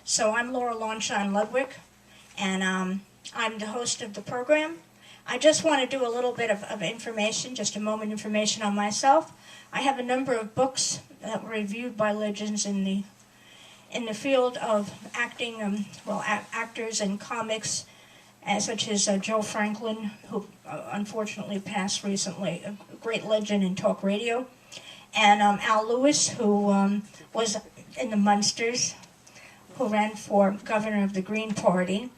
So I'm Lonshein Ludwig, and I'm the host of the program. I just want to do a little bit of information, just a moment information on myself. I have a number of books that were reviewed by legends in the field of acting, actors and comics, such as Joe Franklin, who unfortunately passed recently, a great legend in talk radio, and Al Lewis, who was in the Munsters, who ran for governor of the Green Party,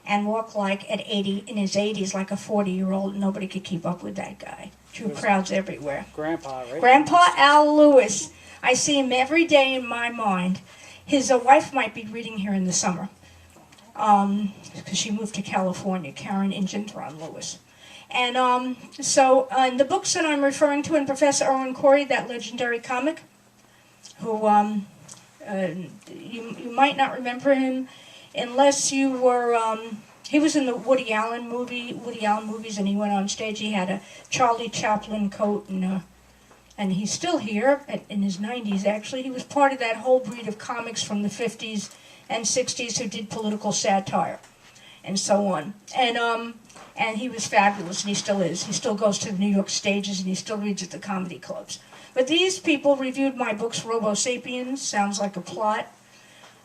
and walked like in his 80s, like a 40-year-old. Nobody could keep up with that guy. Drew crowds everywhere. Grandpa, right? Grandpa Al Lewis. I see him every day in my mind. His wife might be reading here in the summer, because she moved to California, Karen Ingentron Lewis. And so the books that I'm referring to, and Professor Irwin Corey, that legendary comic, who you might not remember him unless you were, he was in the Woody Allen movies, and he went on stage. He had a Charlie Chaplin coat, and he's still here in his 90s, actually. He was part of that whole breed of comics from the 50s and 60s who did political satire and so on. And he was fabulous, and he still is. He still goes to the New York stages, and he still reads at the comedy clubs. But these people reviewed my books, Robo Sapiens, Sounds Like a Plot.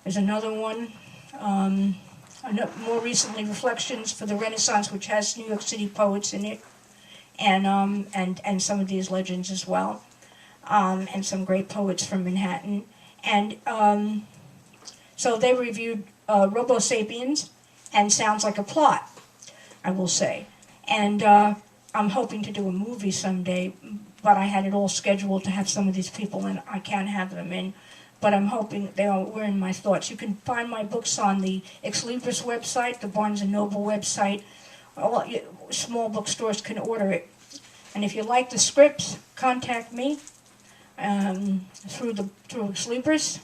There's another one, more recently, Reflections for the Renaissance, which has New York City poets in it, and some of these legends as well, and some great poets from Manhattan. And so they reviewed Robo Sapiens and Sounds Like a Plot, I will say. And I'm hoping to do a movie someday, but I had it all scheduled to have some of these people in. I can't have them in, but I'm hoping we're in my thoughts. You can find my books on the Ex Libris website, the Barnes & Noble website. All small bookstores can order it. And if you like the scripts, contact me through Ex Libris,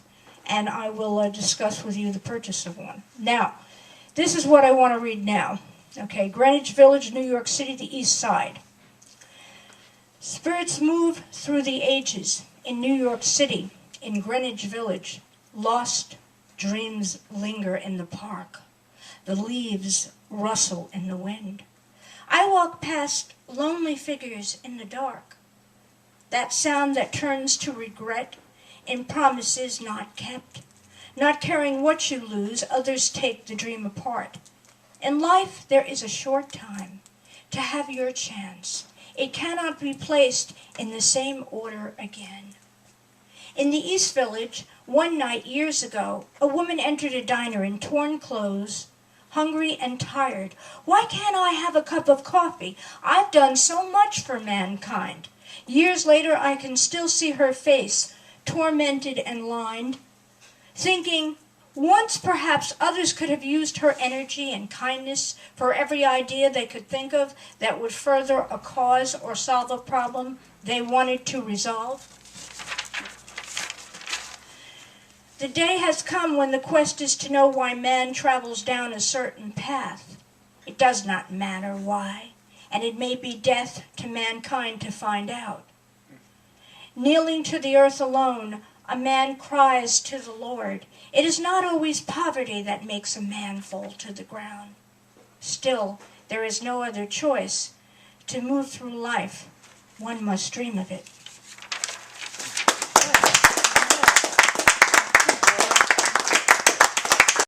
and I will discuss with you the purchase of one. Now, this is what I want to read now. Okay, Greenwich Village, New York City, the East Side. Spirits move through the ages in New York City, in Greenwich Village. Lost dreams linger in the park. The leaves rustle in the wind. I walk past lonely figures in the dark. That sound that turns to regret in promises not kept. Not caring what you lose, others take the dream apart. In life, there is a short time to have your chance. It cannot be placed in the same order again. In the East Village, one night years ago, a woman entered a diner in torn clothes, hungry and tired. Why can't I have a cup of coffee? I've done so much for mankind. Years later, I can still see her face, tormented and lined, thinking, once perhaps others could have used her energy and kindness for every idea they could think of that would further a cause or solve a problem they wanted to resolve. The day has come when the quest is to know why man travels down a certain path. It does not matter why, and it may be death to mankind to find out. Kneeling to the earth alone, a man cries to the Lord. It is not always poverty that makes a man fall to the ground. Still, there is no other choice. To move through life, one must dream of it.